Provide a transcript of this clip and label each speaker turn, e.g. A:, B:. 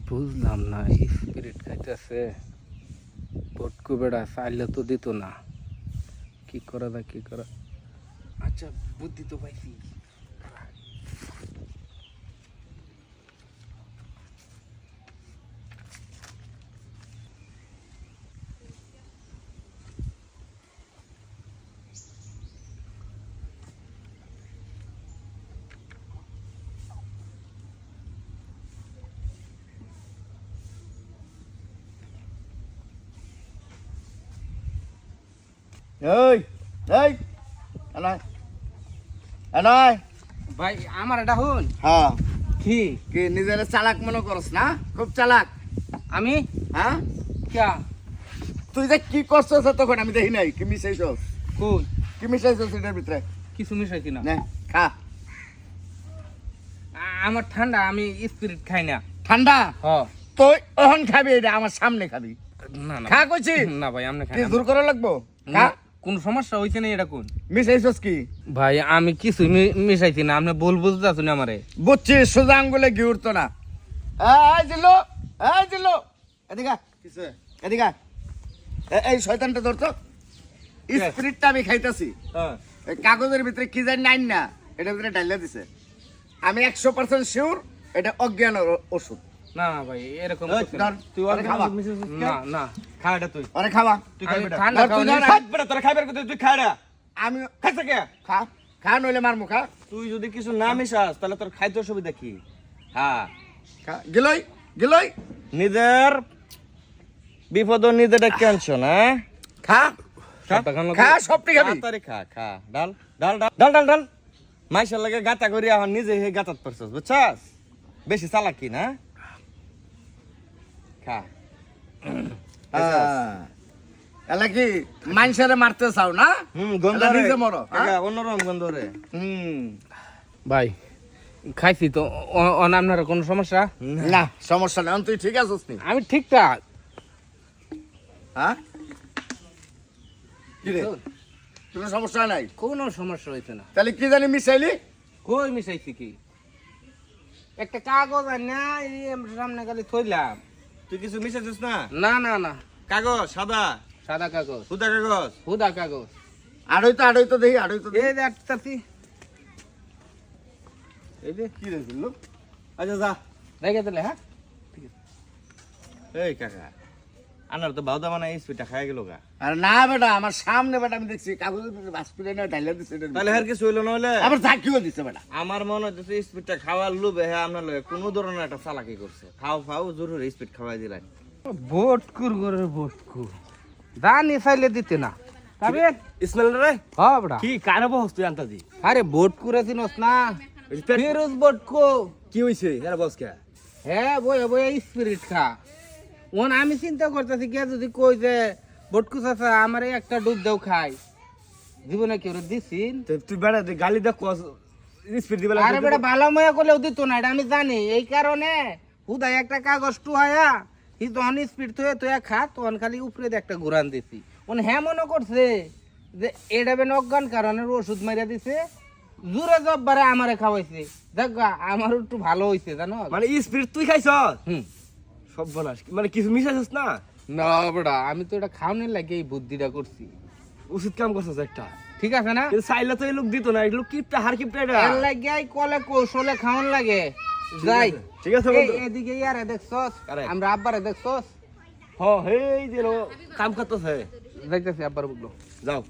A: বুঝলাম না, স্পিরিট খাইতেছে পটকু বেড়া চাইলে তো দিত না। কি করা যায় কি করা। আচ্ছা বুদ্ধি তো পাইছি।
B: এই এই আনাই আনাই
A: ভাই আমার এটা হুন
B: হ্যাঁ
A: কি
B: কি নিজের চালাক মনে করস না? খুব চালাক।
A: আমি
B: হ্যাঁ
A: কিয়া
B: তুই যে কি করছস তখন আমি দেখি নাই। কি মিশাইছস?
A: কই
B: কি মিশাইছস এটার ভিতরে?
A: কিছু মিশাইছি না।
B: নে খা।
A: আমার ঠান্ডা, আমি স্পিরিট খাই না।
B: ঠান্ডা
A: হ
B: তুই ওহন খাবি, এটা আমার সামনে খাবি।
A: না না
B: খা কইছি
A: না ভাই আমনে খাই
B: কি
A: না।
B: জোর করা লাগবো? খা।
A: কোন সমস্যা হইছে না এটা কোন?
B: মিশাইছস কি?
A: ভাই আমি কিছু মিশাইছি না, আপনি বুঝতে আছেন আমারে।
B: বুঝছি, সোজা আঙ্গুলে ঘি উঠতো না। এই জিল্লু, এই জিল্লু, এদিকে আয়। কিসে? এদিকে আয়। এই শয়তানটা ধরতো। স্পিরিটটা আমি খাইতাছি।
A: হ্যাঁ
B: এই কাগজের ভিতরে কি জানি নাই না, এটার ভিতরে ডাইলা দিছে। আমি 100% শিওর এটা অজ্ঞান ওষুধ।
A: না ভাই এরকম
B: এই,
A: করতে
B: ধর,
A: না।
B: তুই ওরে খাওয়া।
A: না না
C: খা এটা তুই
B: আরে খাওয়া।
C: তুই
A: আমি
C: খাই বেটা
A: ঠান্ডা
B: ধর, তুই
A: খাওয়া
B: ধর।
C: খাই বেটা তোরা খাইবার কথা তুই খা এটা
B: আমি
C: খাইছ কে
B: খা খা নইলে মারমু। খা
C: তুই যদি কিছু না মিশাস তাহলে তোর খাইতে অসুবিধা কি? হ্যাঁ
B: খা গিলই গিলই
C: নিজের বিপদ নিজে ডেকে আনছো না?
B: খা
A: সবটা খান
B: খা সবটি খাবি।
C: তাড়াতাড়ি খা খা ডাল ডাল ডাল ডাল ডাল ডাল মাইশার লাগে গাতা করি এখন নিজে হে গাতাত পড়ছস বুঝছস? বেশি চালাকি না? খা
B: এলা কি মানুষেরে মারতে চাও না?
C: গন্ধ
B: এলা
C: রে
B: নিজে মরো, হ্যাঁ?
C: কাকা, অন্যরকম গন্ধ রে
A: ভাই খাইছি তো, আপনার কোনো সমস্যা?
B: না সমস্যা নেই, তুই ঠিক আছিস নি?
A: আমি ঠিকঠাক।
B: হ্যাঁ কি রে, কোনো সমস্যা নাই?
A: কোনো সমস্যা হইছে না।
B: তাহলে কি জানি মিশাইলি?
A: কই মিশাইছি কি? একটা কাগজ আর না সামনে খালি থইলাম।
C: তুই কিছু মিশাইছিস না?
A: না না না,
C: কাগজ সাদা
A: সাদা কাগজ,
C: সুদা কাগজ
A: হুদা কাগজ।
B: আড়ই তো দেখি, আড়ই তো দেখি।
A: এই যে আটটাছি, এই যে
B: কি রে জিল্লু?
C: আচ্ছা যা
A: দেখে দিলে। হ্যাঁ
C: এই কাকা আনার তো বাউদা মানে স্পিডটা খাই গেল গা।
B: আর না বেটা, আমার সামনে বেটা আমি দেখছি কাগজের ভিতরে বাষ্পীরে না ঢাইলা দিছে এটার
C: তাহলে
B: ভিতরে।
C: আর কিছু হইলো না হইলে
B: আবার ঝাঁকিও দিছে বেটা।
C: আমার মনে হচ্ছে স্পিডটা খাওয়ার লোভে হ্যাঁ আপনার লগে কোনো ধরনের একটা চালাকি করছে। ফাও ফাও জরুরি স্পিড খাওয়াই দিলেন।
A: ভোটকুর করে ভোটকুর দানি চাইলে দিতে না তবে।
C: স্মেল রে
A: হ্যাঁ বেটা,
C: কি কারে বস তুই আনতা দি
A: আরে ভোটকুরে চিনস না? ফিরোজ ভোটকু।
C: কি হইছে এরা বস কে?
A: হ্যাঁ বইয়া বইয়া স্পিরিট খা। ওন আমি চিন্তা করতেছি কে যদি কই যে ভোটকু চাচা আমার একটা ডুব দেও খাই, জীবনে কেউ দিছিন?
C: তুই বেড়া গালি দেখ স্পিড দিবে
A: আরে বেটা ভালো ময়া করলেও দিত না, এটা আমি জানি। এই কারণে হুদাই একটা কাগজ টুহায়া হি তখন স্পিড থয়ে তুই খা, তখন খালি উপরে দিয়ে একটা ঘুরান দিছি। ওন হ্যাঁ মনে করছে যে এটা বেন অজ্ঞান কারণের ওষুধ মারিয়া দিছে, জোরে জব্বারে আমারে খাওয়াইছে। দেখ আমার একটু ভালো হইছে জানো।
C: মানে স্পিড তুই খাইছ?
A: হুম
C: সব বলাস মানে কিছু মিশাইছিস না?
A: না বেটা, আমি তো এটা খাওয়ানোর লাগে এই বুদ্ধিটা করছি।
C: উচিত কাম করছিস একটা।
A: ঠিক আছে না?
C: কিন্তু চাইলে তো এই লোক দিত না, এগুলো কিপটা হার কিপটা এটা।
A: এর লাগে এই কলে কৌশলে খাওয়ান লাগে। যাই
C: ঠিক আছে বন্ধু।
A: এদিকে ইয়ারে দেখছস,
C: কারে?
A: আমরা আব্বারে দেখছস?
C: হ হেই দিলো কাম করতেছে।
A: দেখতেছি আব্বার বুঝলো।
C: যাও